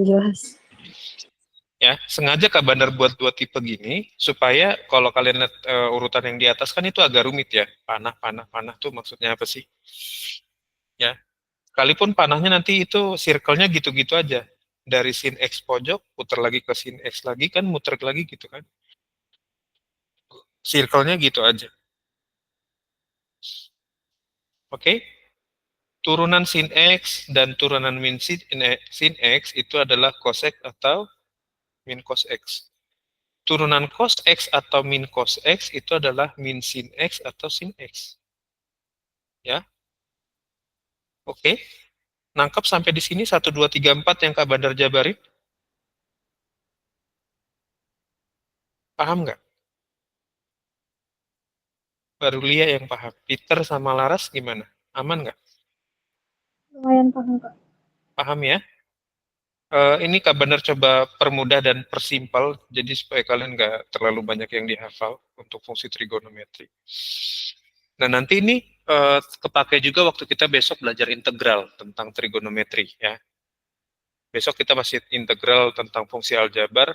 jelas. Ya, sengaja Kak Bandar buat dua tipe gini supaya kalau kalian lihat urutan yang di atas kan itu agak rumit ya. Panah, panah, panah tuh maksudnya apa sih? Ya, sekalipun panahnya nanti itu circle-nya gitu-gitu aja. Dari sin X pojok, putar lagi ke sin X lagi kan, muter lagi gitu kan. Circle-nya gitu aja. Oke? Turunan sin X dan turunan min sin X itu adalah cos X atau min cos X. Turunan cos X atau min cos X itu adalah min sin X atau sin X. Ya, oke. Nangkep sampai di sini 1, 2, 3, 4 yang Kak Bandar jabarin? Paham nggak? Baru Lia yang paham. Peter sama Laras gimana? Aman nggak? Lumayan paham, Kak. Paham ya? Ini Kak Bandar coba permudah dan persimpel, jadi supaya kalian nggak terlalu banyak yang dihafal untuk fungsi trigonometri. Nah, nanti ini kepake juga waktu kita besok belajar integral tentang trigonometri ya. Besok kita masih integral tentang fungsi aljabar,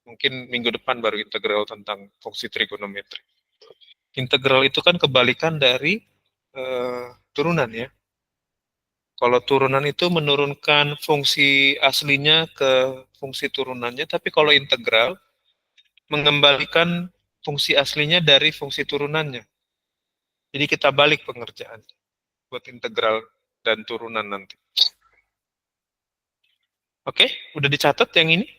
mungkin minggu depan baru integral tentang fungsi trigonometri. Integral itu kan kebalikan dari turunan ya. Kalau turunan itu menurunkan fungsi aslinya ke fungsi turunannya, tapi kalau integral mengembalikan fungsi aslinya dari fungsi turunannya. Jadi kita balik pengerjaan buat integral dan turunan nanti. Oke, udah dicatat yang ini?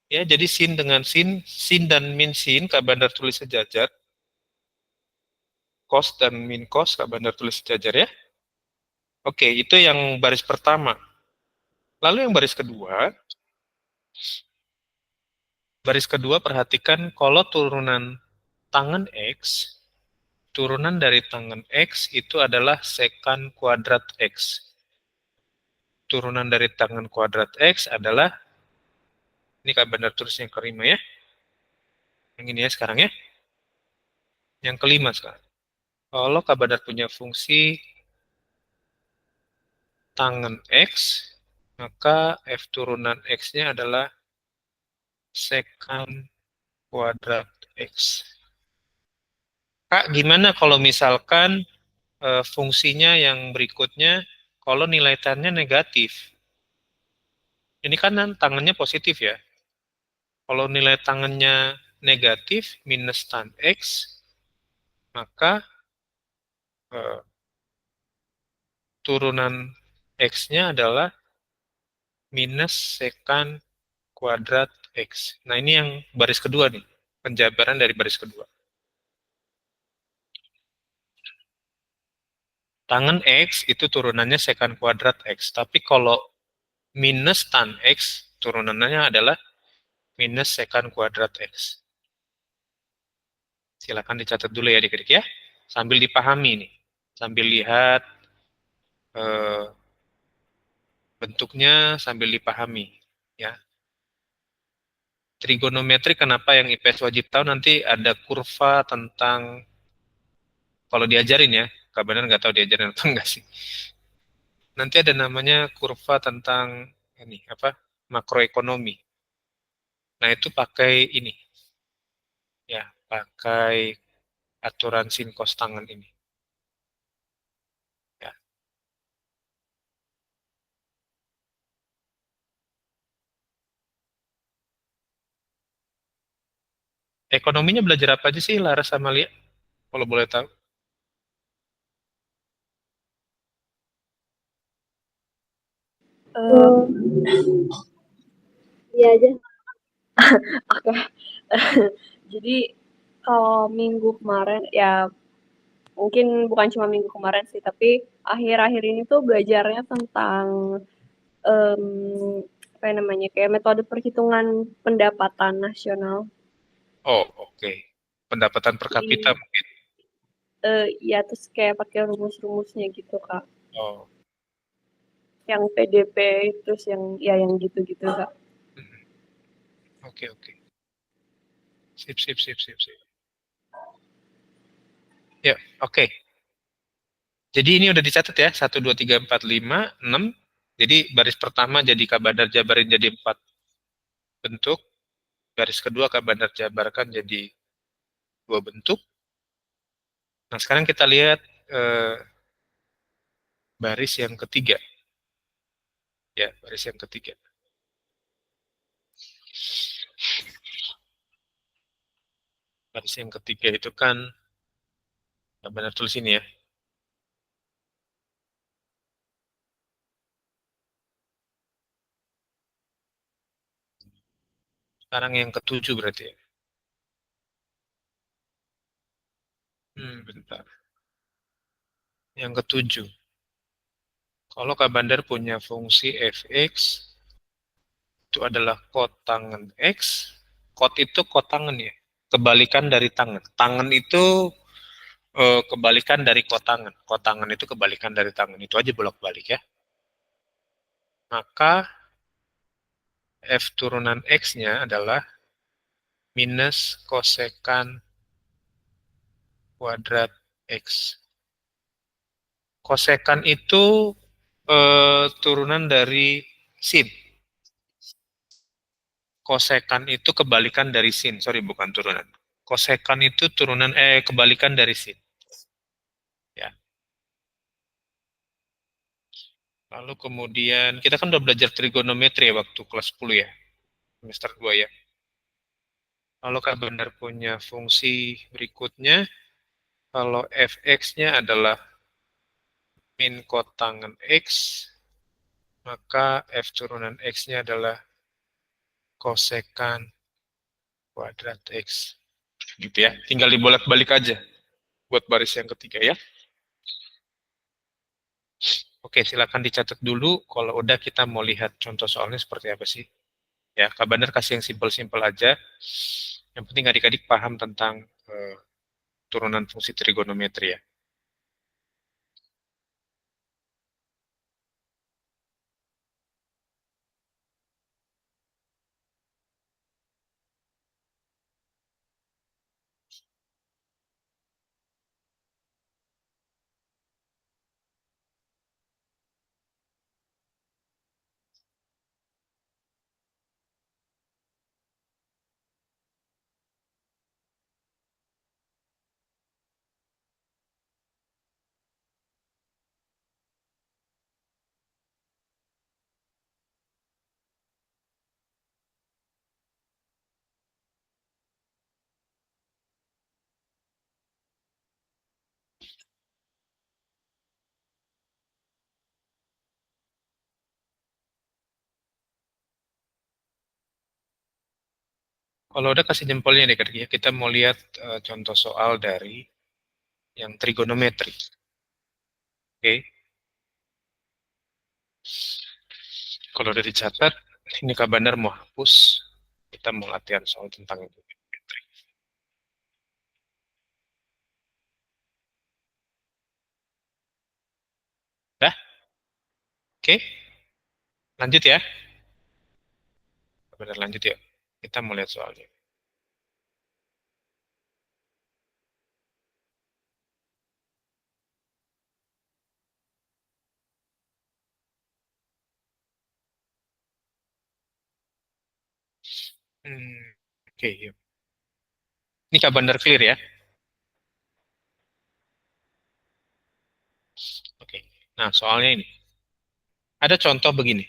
Ya, jadi sin dengan sin dan min sin, Kak Bandar tulis sejajar. Cos dan min cos, Kak Bandar tulis sejajar ya. Oke, itu yang baris pertama. Lalu yang baris kedua perhatikan kalau turunan tangan X, turunan dari tangan X itu adalah sekant kuadrat X. Turunan dari tangan kuadrat X adalah, ini Kak Bandar tulis yang kelima ya. Yang ini ya sekarang ya. Yang kelima sekarang. Kalau Kak Bandar punya fungsi tangan X, maka F turunan X-nya adalah sekant kuadrat X. Kak, gimana kalau misalkan fungsinya yang berikutnya, kalau nilai tan-nya negatif? Ini kan tangannya positif ya. Kalau nilai tangannya negatif, minus tan X, maka eh, turunan X-nya adalah minus sekant kuadrat X. Nah, ini yang baris kedua nih, penjabaran dari baris kedua. Tangan X itu turunannya sekant kuadrat X, tapi kalau minus tan X, turunannya adalah minus sekant kuadrat X. Silakan dicatat dulu ya adik-adik ya, sambil dipahami nih, sambil lihat bentuknya, sambil dipahami ya. Trigonometri kenapa yang IPS wajib tahu, nanti ada kurva tentang, kalau diajarin ya, Kak Benar nggak tahu diajarin atau enggak sih. Nanti ada namanya kurva tentang ini apa, makroekonomi. Nah itu pakai ini ya, pakai aturan sin cos tangan ini. Ya. Ekonominya belajar apa aja sih Laras sama Lia? Kalau boleh tahu. Iya aja. Oke. Jadi kalau minggu kemarin ya mungkin bukan cuma minggu kemarin sih, tapi akhir-akhir ini tuh belajarnya tentang em, apa namanya kayak metode perhitungan pendapatan nasional. Oh, oke. Pendapatan per kapita Jadi mungkin. ya terus kayak pakai rumus-rumusnya gitu Kak. Oh. Yang PDP terus yang ya yang gitu-gitu Kak. Oke, oke. Sip, sip, sip, sip, sip. Ya, oke. Jadi ini udah dicatat ya, 1, 2, 3, 4, 5, 6, Jadi baris pertama jadi Kak Bandar jabarin jadi 4 bentuk, baris kedua Kak Bandar jabarkan jadi 2 bentuk. Nah, sekarang kita lihat eh, baris yang ketiga. Ya, baris yang ketiga. Baris yang ketiga itu kan, Kak Bandar tulis ini ya. Sekarang yang ketujuh berarti ya. Bentar. Yang ketujuh. Kalau Kak Bandar punya fungsi fx, itu adalah kotangen x. Kot itu kotangen ya. Kebalikan dari tangan. Tangan itu kebalikan dari kotangan. Kotangan itu kebalikan dari tangan. Itu aja bolak-balik ya. Maka f turunan x-nya adalah minus kosekan kuadrat x. Kosekan itu turunan dari sin. Kosekan itu kebalikan dari sin. Sorry, bukan turunan. Kosekan itu turunan kebalikan dari sin. Ya. Lalu kemudian kita kan udah belajar trigonometri ya waktu kelas 10 ya, semester 2 ya. Kalau Kak Bandar punya fungsi berikutnya, kalau fx-nya adalah min kotangen x, maka f turunan x-nya adalah kosekan kuadrat x. Gitu ya. Tinggal dibolak-balik aja buat baris yang ketiga ya. Oke, silakan dicatat dulu. Kalau udah kita mau lihat contoh soalnya seperti apa sih. Ya, Kak Bandar kasih yang simpel-simpel aja. Yang penting adik-adik paham tentang turunan fungsi trigonometri ya. Kalau udah kasih jempolnya deh, ya. Kita mau lihat contoh soal dari yang trigonometri. Oke. Kalau udah dicatat, ini Kak Bandar mau hapus. Kita mau latihan soal tentang itu. Dah? Oke. Lanjut ya. Kak Bandar lanjut ya. Kita mau lihat soalnya. Oke, yuk. Ini Kak Bandar clear ya. Oke. Nah, soalnya ini. Ada contoh begini.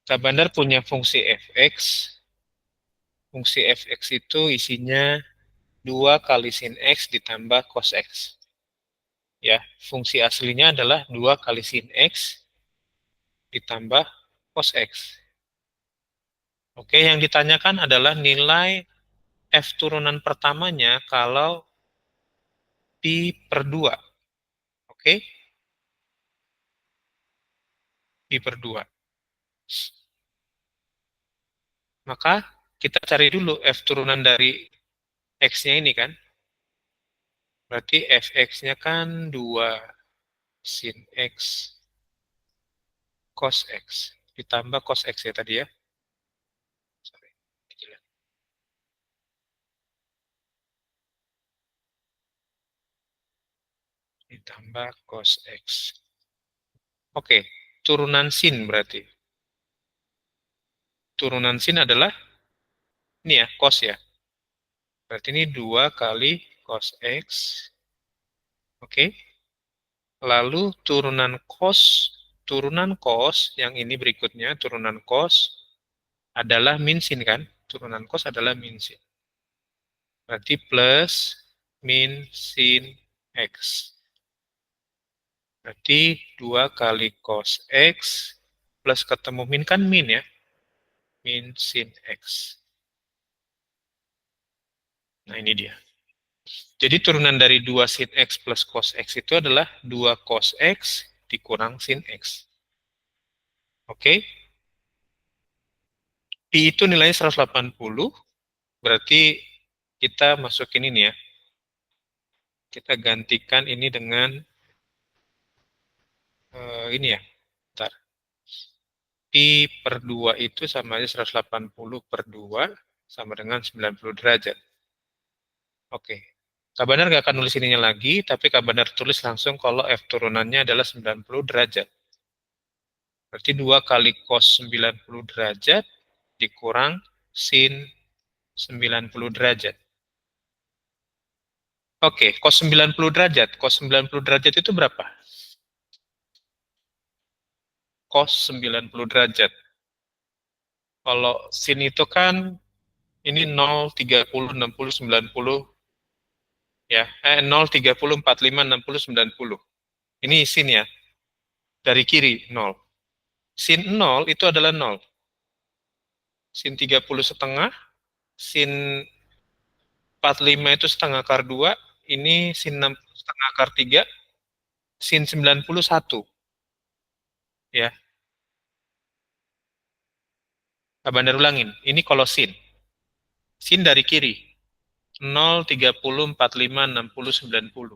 Kak Bandar punya fungsi fx. Fungsi fx itu isinya 2 kali sin x ditambah cos x. Ya, fungsi aslinya adalah 2 kali sin x ditambah cos x. Oke, yang ditanyakan adalah nilai f turunan pertamanya kalau pi per 2. Oke, pi per 2. Maka kita cari dulu f turunan dari x-nya ini kan. Berarti fx-nya kan 2 sin x cos x ditambah cos x ya tadi ya. Sorry. Ditambah cos x. Oke, turunan sin berarti. Turunan sin adalah ini ya, cos ya. Berarti ini 2 kali cos X. Oke. Lalu turunan cos yang ini berikutnya, turunan cos adalah min sin kan? Turunan cos adalah min sin. Berarti plus min sin X. Berarti 2 kali cos X plus ketemu min kan min ya. Min sin X. Nah ini dia. Jadi turunan dari 2 sin X plus cos X itu adalah 2 cos X dikurang sin X. Oke? Pi itu nilainya 180, berarti kita masukin ini ya. Kita gantikan ini dengan ini ya. Bentar. Pi per 2 itu sama aja 180 per 2 sama dengan 90 derajat. Oke. Kak Bandar nggak akan nulis ininya lagi, tapi Kak Bandar tulis langsung kalau F turunannya adalah 90 derajat. Berarti 2 kali cos 90 derajat dikurang sin 90 derajat. Oke, cos 90 derajat. Cos 90 derajat itu berapa? Cos 90 derajat. Kalau sin itu kan ini 0, 30, 60, 90 ya. 0, 30, 45, 60, 90. Ini sin ya. Dari kiri 0. Sin 0 itu adalah 0. Sin 30 setengah, sin 45 itu setengah akar 2, ini sin 60 setengah akar 3, sin 91 ya. Bandar ulangin. Ini kalau sin. Sin dari kiri. 0, 30, 45, 60, 90.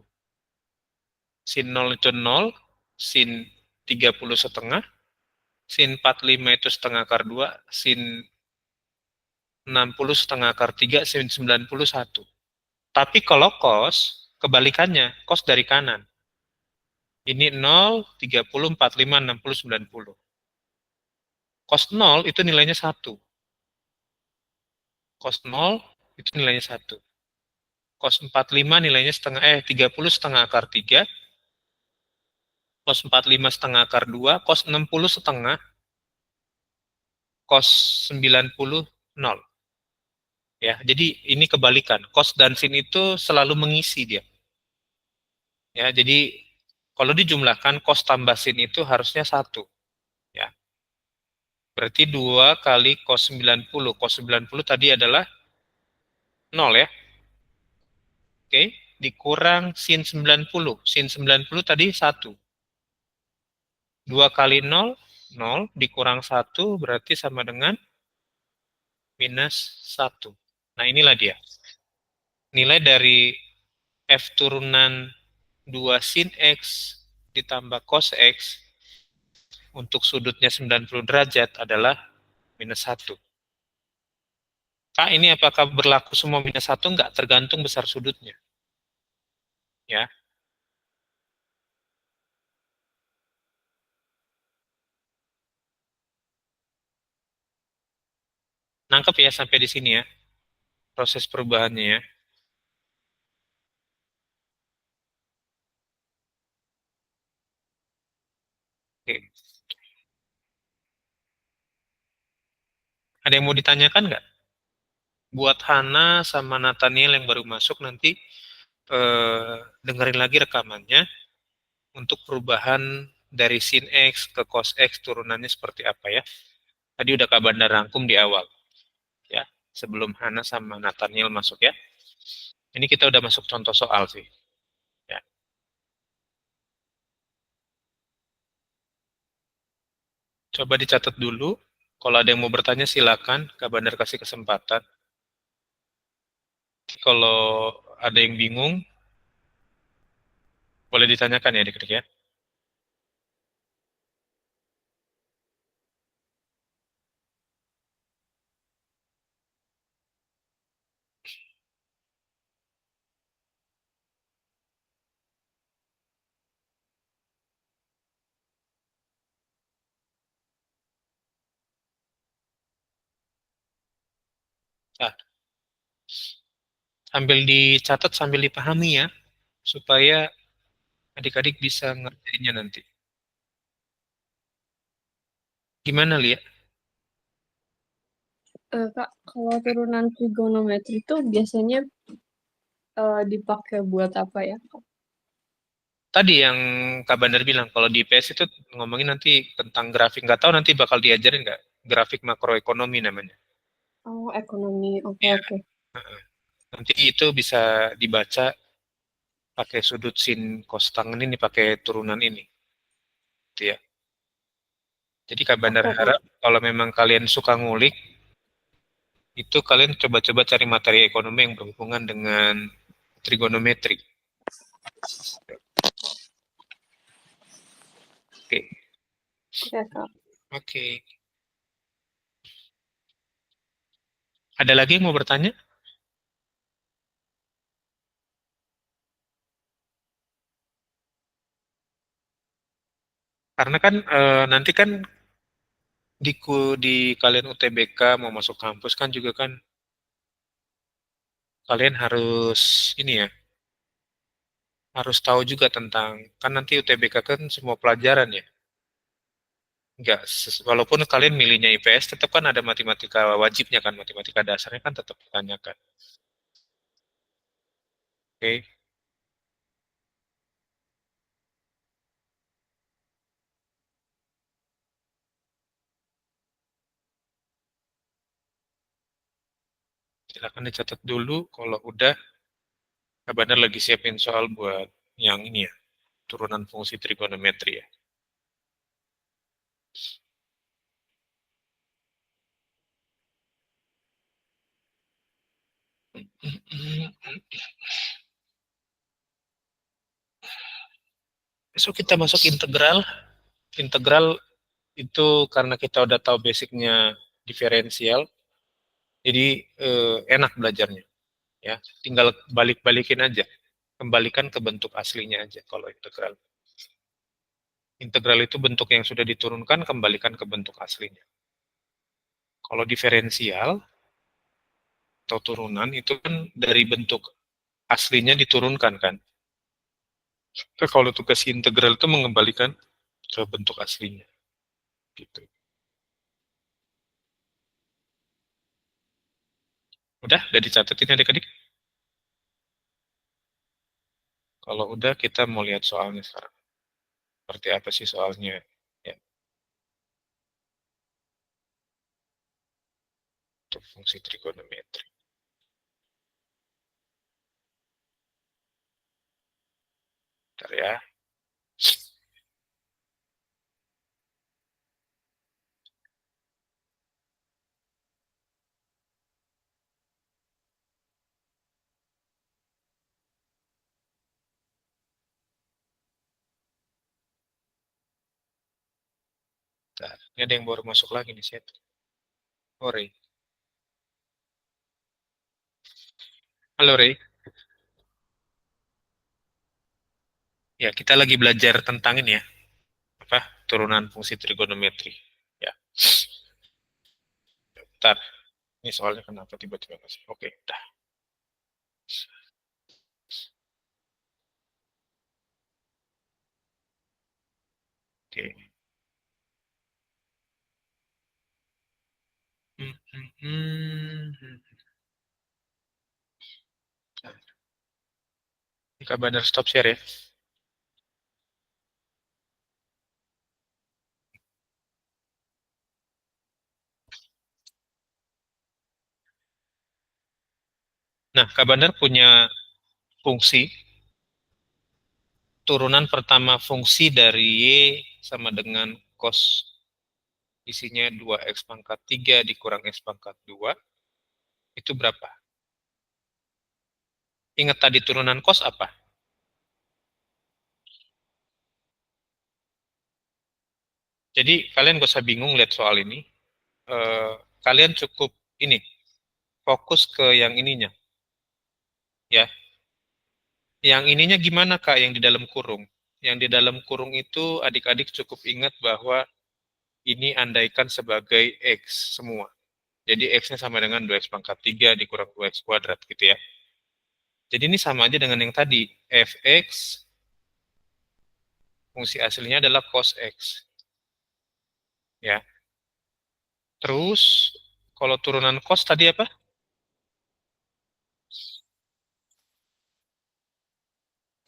Sin 0 itu 0, sin 30 setengah, sin 45 itu setengah akar 2, sin 60 setengah akar 3, sin 91. Tapi kalau cos, kebalikannya, cos dari kanan. Ini 0, 30, 45, 60, 90. Cos 0 itu nilainya 1. Cos 0 itu nilainya 1. Cos 45 nilainya 30 setengah akar 3, cos 45 setengah akar 2, cos 60 setengah, cos 90 0. Ya, jadi ini kebalikan. Cos dan sin itu selalu mengisi dia. Ya, jadi kalau dijumlahkan cos tambah sin itu harusnya 1. Ya. Berarti 2 kali cos 90. Cos 90 tadi adalah 0 ya. Oke, dikurang sin 90. Sin 90 tadi 1. 2 kali 0, 0 dikurang 1 berarti sama dengan minus 1. Nah, inilah dia. Nilai dari F turunan 2 sin X ditambah cos X untuk sudutnya 90 derajat adalah minus 1. Kak, ini apakah berlaku semua minus 1? Enggak, tergantung besar sudutnya. Ya, nangkep ya sampai di sini ya, proses perubahannya ya. Oke. Ada yang mau ditanyakan nggak? Buat Hana sama Nathaniel yang baru masuk nanti dengerin lagi rekamannya untuk perubahan dari sin X ke cos X turunannya seperti apa ya. Tadi udah Kak Bandar rangkum di awal ya, sebelum Hana sama Nathaniel masuk ya. Ini kita udah masuk contoh soal sih. Ya. Coba dicatat dulu. Kalau ada yang mau bertanya silakan, Kak Bandar kasih kesempatan. Kalau ada yang bingung, boleh ditanyakan ya adik-adik ya. Nah, sambil dicatat, sambil dipahami ya, supaya adik-adik bisa ngerjainnya nanti. Gimana, Lia? Kak, kalau turunan trigonometri itu biasanya dipakai buat apa ya? Tadi yang Kak Bandar bilang, kalau di IPS itu ngomongin nanti tentang grafik. Nggak tahu nanti bakal diajarin nggak? Grafik makroekonomi namanya. Oh, ekonomi. Oke, Iya. oke. Nanti itu bisa dibaca pakai sudut sin cos tangen ini, pakai turunan ini. Gitu ya. Jadi Kak Bandar Oke, Kak. harap kalau memang kalian suka ngulik, itu kalian coba-coba cari materi ekonomi yang berhubungan dengan trigonometri. Oke. Oke, Kak. Oke. Ada lagi yang mau bertanya? Karena kan nanti kan di kalian UTBK mau masuk kampus kan juga kan kalian harus ini ya, harus tahu juga tentang, kan nanti UTBK kan semua pelajaran ya. Enggak, walaupun kalian milihnya IPS, tetap kan ada matematika wajibnya kan, matematika dasarnya kan tetap ditanyakan. Oke, silakan dicatat dulu kalau udah benar lagi siapin soal buat yang ini ya, turunan fungsi trigonometri ya. Besok kita masuk integral. Integral itu karena kita udah tahu basicnya diferensial, jadi enak belajarnya ya. Tinggal balik-balikin aja, kembalikan ke bentuk aslinya aja kalau integral. Integral itu bentuk yang sudah diturunkan, kembalikan ke bentuk aslinya. Kalau diferensial atau turunan itu kan dari bentuk aslinya diturunkan kan. Nah, kalau tugas integral itu mengembalikan ke bentuk aslinya gitu. Udah dicatat ini adik-adik. Kalau udah kita mau lihat soalnya sekarang. Seperti apa sih soalnya? Ya, untuk fungsi trigonometri. Bentar ya. Bentar. Ini ada yang baru masuk lagi nih, Set. Oh, Ray. Halo, Ray. Ya, kita lagi belajar tentang ini ya. Apa? Turunan fungsi trigonometri. Ya, bentar. Ini soalnya kenapa tiba-tiba masih. Oke, udah. Oke. Hmm, hmm, hmm. Ini kabar stop share ya. Nah, Kak Bandar punya fungsi turunan pertama fungsi dari Y sama dengan cos isinya 2x pangkat 3 dikurang x pangkat 2 itu berapa? Ingat tadi turunan cos apa? Jadi kalian gak usah bingung lihat soal ini. Eh, kalian cukup ini fokus ke yang ininya ya. Yang ininya gimana Kak yang di dalam kurung? Yang di dalam kurung itu adik-adik cukup ingat bahwa ini andaikan sebagai X semua. Jadi X-nya sama dengan 2X pangkat 3 dikurang 2X kuadrat gitu ya. Jadi ini sama aja dengan yang tadi. Fx fungsi aslinya adalah cos X. Ya. Terus kalau turunan cos tadi apa?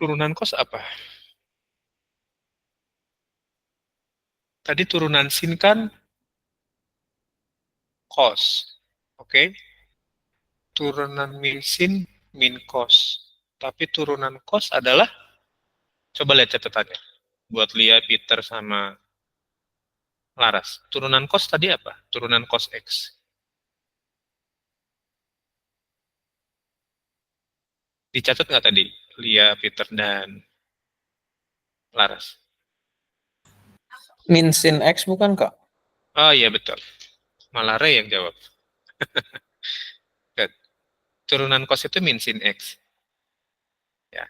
Turunan cos apa? Tadi turunan sin kan cos. Oke. Turunan min sin min cos. Tapi turunan cos adalah, coba lihat catatannya. Buat Lia, Peter, sama Laras. Turunan cos tadi apa? Turunan cos X. Dicatat nggak tadi? Lia, Peter, dan Laras. Min sin X bukan Kak? Oh iya betul. Malah Ray yang jawab. Turunan cos itu min sin X. Ya.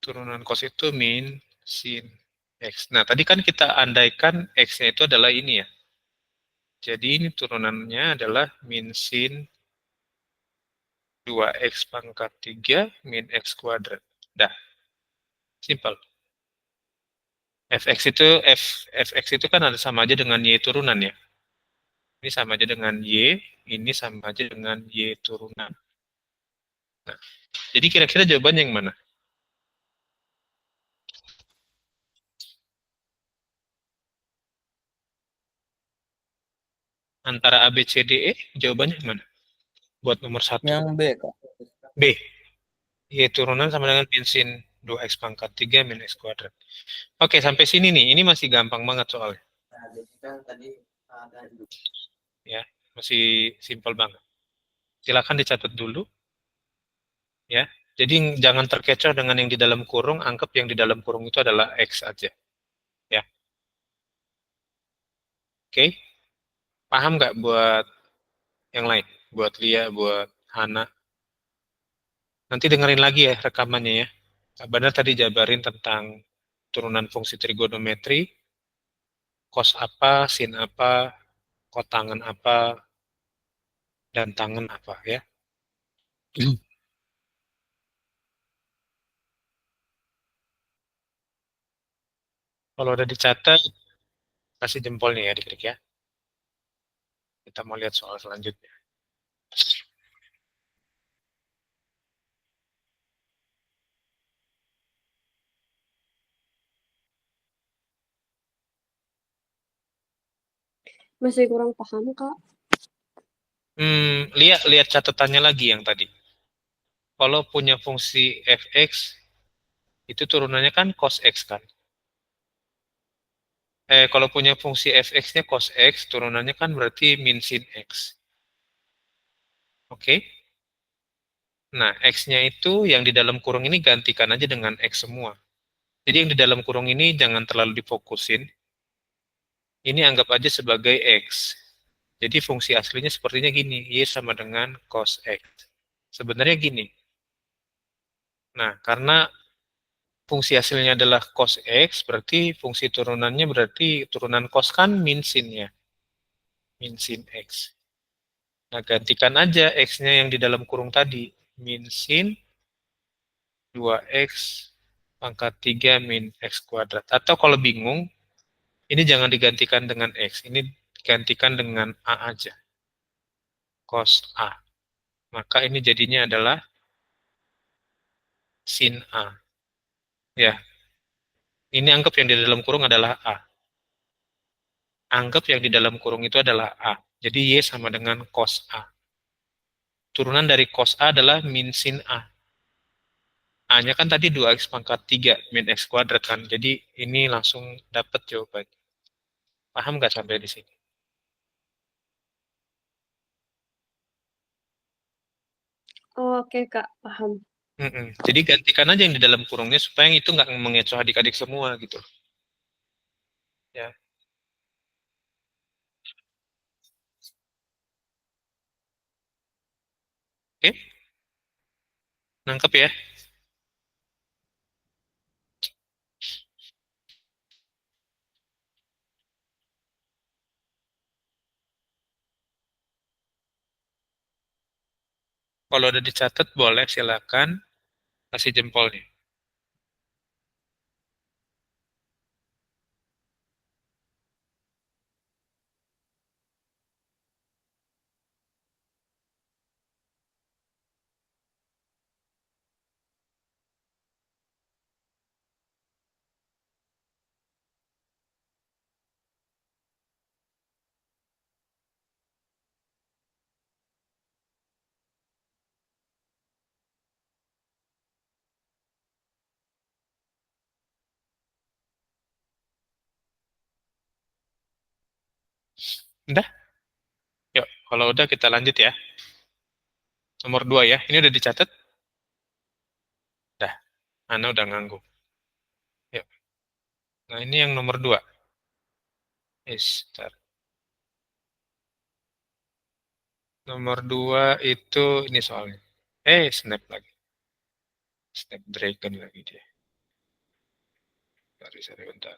Turunan cos itu min sin X. Nah, tadi kan kita andaikan X-nya itu adalah ini ya. Jadi ini turunannya adalah min sin 2X pangkat 3 min X kuadrat. Dah, simpel. Fx itu kan ada sama aja dengan Y turunan ya. Ini sama aja dengan Y, ini sama aja dengan Y turunan. Nah, jadi kira-kira jawabannya yang mana? Antara A, B, C, D, E, jawabannya yang mana? Buat nomor 1. Yang B Kak. B. Y turunan sama dengan min sin 2X pangkat 3 min X kuadrat. Oke, sampai sini nih. Ini masih gampang banget soalnya. Ya, masih simpel banget. Silakan dicatat dulu. Ya, jadi jangan terkecoh dengan yang di dalam kurung. Anggap yang di dalam kurung itu adalah X aja. Ya, oke. Paham nggak buat yang lain? Buat Lia, buat Hana. Nanti dengerin lagi ya rekamannya ya. Kak Bandar tadi jabarin tentang turunan fungsi trigonometri, cos apa, sin apa, kotangan apa, dan tangen apa ya. Kalau udah dicatat, kasih jempol nih ya diklik ya. Kita mau lihat soal selanjutnya. Masih kurang paham, Kak. Lihat catatannya lagi yang tadi. Kalau punya fungsi fx, itu turunannya kan cos x kan. Kalau punya fungsi fx-nya cos x, turunannya kan berarti min sin x. Oke? Nah, x-nya itu yang di dalam kurung ini gantikan aja dengan x semua. Jadi yang di dalam kurung ini jangan terlalu difokusin. Ini anggap aja sebagai x. Jadi fungsi aslinya sepertinya gini, y sama dengan cos x. Sebenarnya gini. Nah, karena fungsi hasilnya adalah cos x, berarti fungsi turunannya berarti turunan cos kan min sin ya. Min sin x. Nah, gantikan aja x-nya yang di dalam kurung tadi. Min sin 2x pangkat 3 min x kuadrat. Atau kalau bingung, ini jangan digantikan dengan x. Ini digantikan dengan a aja. Cos a. Maka ini jadinya adalah sin a. Ya, ini anggap yang di dalam kurung adalah a. Anggap yang di dalam kurung itu adalah a. Jadi y sama dengan cos a. Turunan dari cos A adalah min sin A. A-nya kan tadi 2x pangkat 3 min x kuadrat kan. Jadi ini langsung dapat jawabannya. Paham nggak sampai di sini? Oh, oke, Kak. Paham. Jadi gantikan aja yang di dalam kurungnya supaya itu nggak mengecoh adik-adik semua gitu. Ya, oke? Nangkep ya? Kalau udah dicatat, boleh silakan kasih jempolnya. Udah? Yuk, kalau udah kita lanjut ya. Nomor 2 ya. Ini udah dicatat? Dah, Ana udah ngangguk. Yuk. Nah, ini yang nomor 2. Start. Nomor 2 itu ini soalnya. Snap lagi. Snapdragon lagi dia. Sorry, bentar.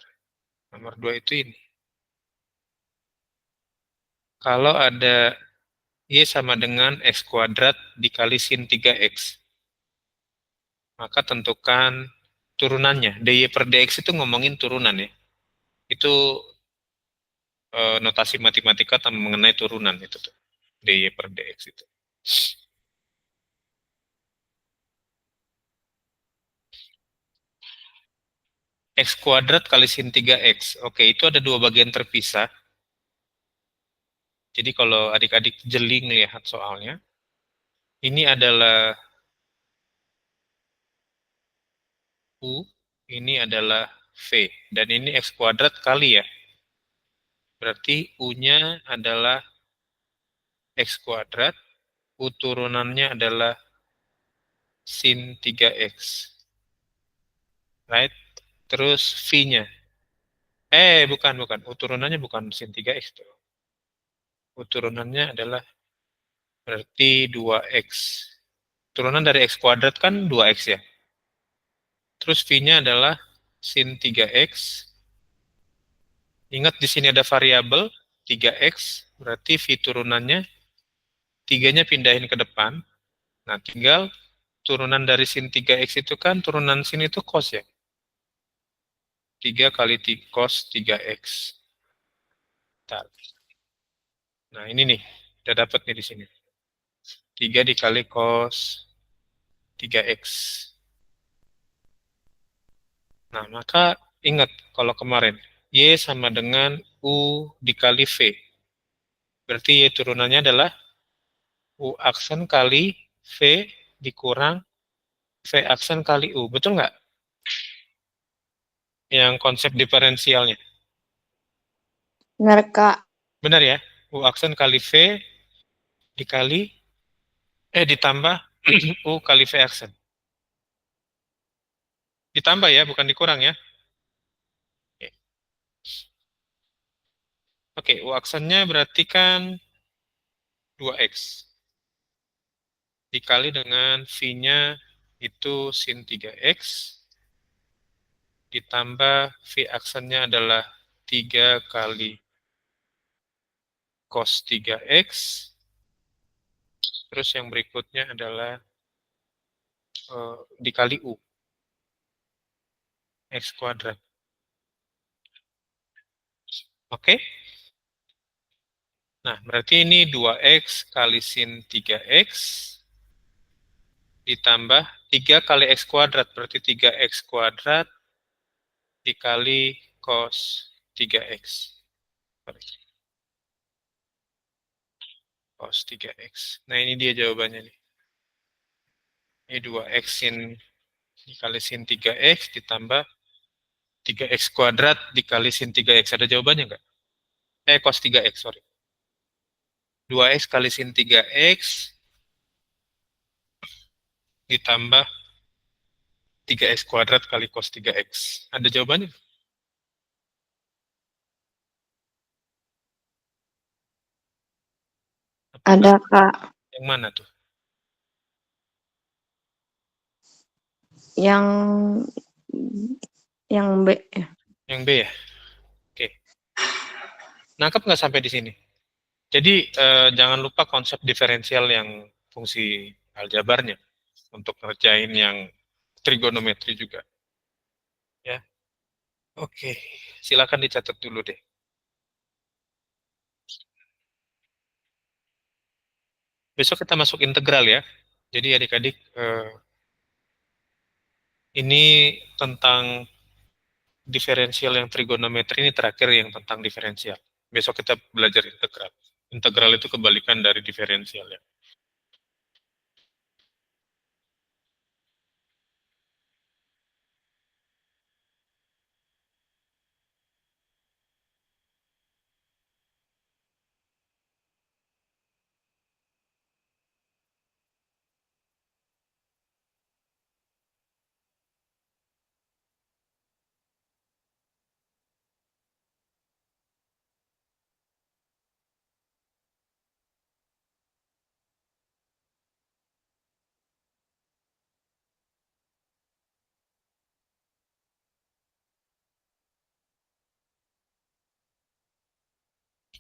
Nomor 2 itu ini. Kalau ada Y sama dengan X kuadrat dikali sin 3X, maka tentukan turunannya. dy per dx itu ngomongin turunan ya. Itu notasi matematika tentang mengenai turunan itu tuh. dy per dx itu. X kuadrat kali sin 3X. Oke, itu ada dua bagian terpisah. Jadi kalau adik-adik jeli melihat soalnya, ini adalah U, ini adalah V, dan ini X kuadrat kali ya. Berarti U-nya adalah X kuadrat, U turunannya adalah sin 3X. Right? Terus V-nya. Bukan. U turunannya bukan sin 3X tuh. U turunannya adalah berarti 2X. Turunan dari X kuadrat kan 2X ya. Terus V-nya adalah sin 3X. Ingat di sini ada variabel 3X, berarti V turunannya 3-nya pindahin ke depan. Nah, tinggal turunan dari sin 3X itu kan turunan sin itu cos ya. 3 kali cos 3X. Bentar. Nah, ini nih. Udah dapat nih di sini. 3 dikali cos 3X. Nah, maka ingat kalau kemarin Y sama dengan U dikali V. Berarti Y turunannya adalah U aksen kali V dikurang V aksen kali U. Betul nggak? Yang konsep diferensialnya. Benar, Kak. Benar ya? U aksen kali V dikali, ditambah U kali V aksen. Ditambah ya, bukan dikurang ya. Oke, U aksennya berarti kan 2X. Dikali dengan V-nya itu sin 3X. Ditambah V aksennya adalah 3 kali cos 3X. Terus yang berikutnya adalah dikali U. X kuadrat. Oke? Nah, berarti ini 2X kali sin 3X ditambah 3 kali X kuadrat. Berarti 3X kuadrat dikali cos 3X. Cos 3X. Nah, ini dia jawabannya nih. Ini 2X sin dikali sin 3X ditambah 3X kuadrat dikali sin 3X. Ada jawabannya nggak? Cos 3X, sorry. 2X kali sin 3X ditambah 3X kuadrat kali cos 3X. Ada jawabannya? Ada, Kak. Yang mana tuh? Yang B. Yang B ya? Oke. Nangkep nggak sampai di sini? Jadi jangan lupa konsep diferensial yang fungsi aljabarnya untuk ngerjain yang trigonometri juga. Ya, oke, silakan dicatat dulu deh. Besok kita masuk integral ya. Jadi adik-adik, ini tentang diferensial yang trigonometri, ini terakhir yang tentang diferensial. Besok kita belajar integral. Integral itu kebalikan dari diferensial ya.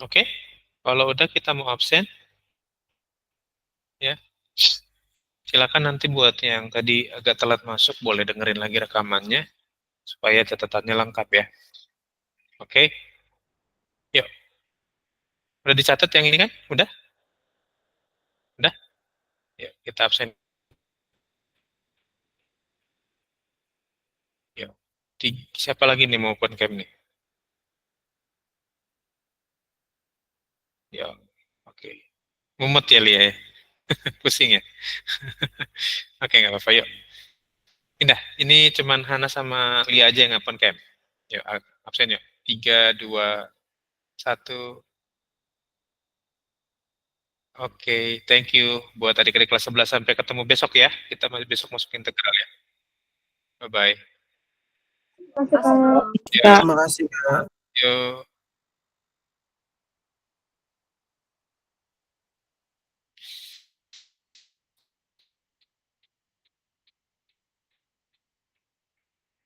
Oke, kalau udah kita mau absen, ya. Silakan nanti buat yang tadi agak telat masuk, boleh dengerin lagi rekamannya, supaya catatannya lengkap ya. Oke, yuk. Udah dicatat yang ini kan? Udah? Udah? Yuk, kita absen. Yuk. Siapa lagi nih mau open cam nih? Ya, oke. Mumet ya Lia ya? Pusing ya? Oke, nggak apa-apa, yuk. Indah, ini cuman Hana sama Lia aja yang open cam. Yuk, absen yuk. 3, 2, 1. Oke, thank you buat adik-adik kelas 11. Sampai ketemu besok ya. Kita besok masuk integral ya. Bye-bye. Masuk, Kak. Ya, Terima kasih, Kak. yuk.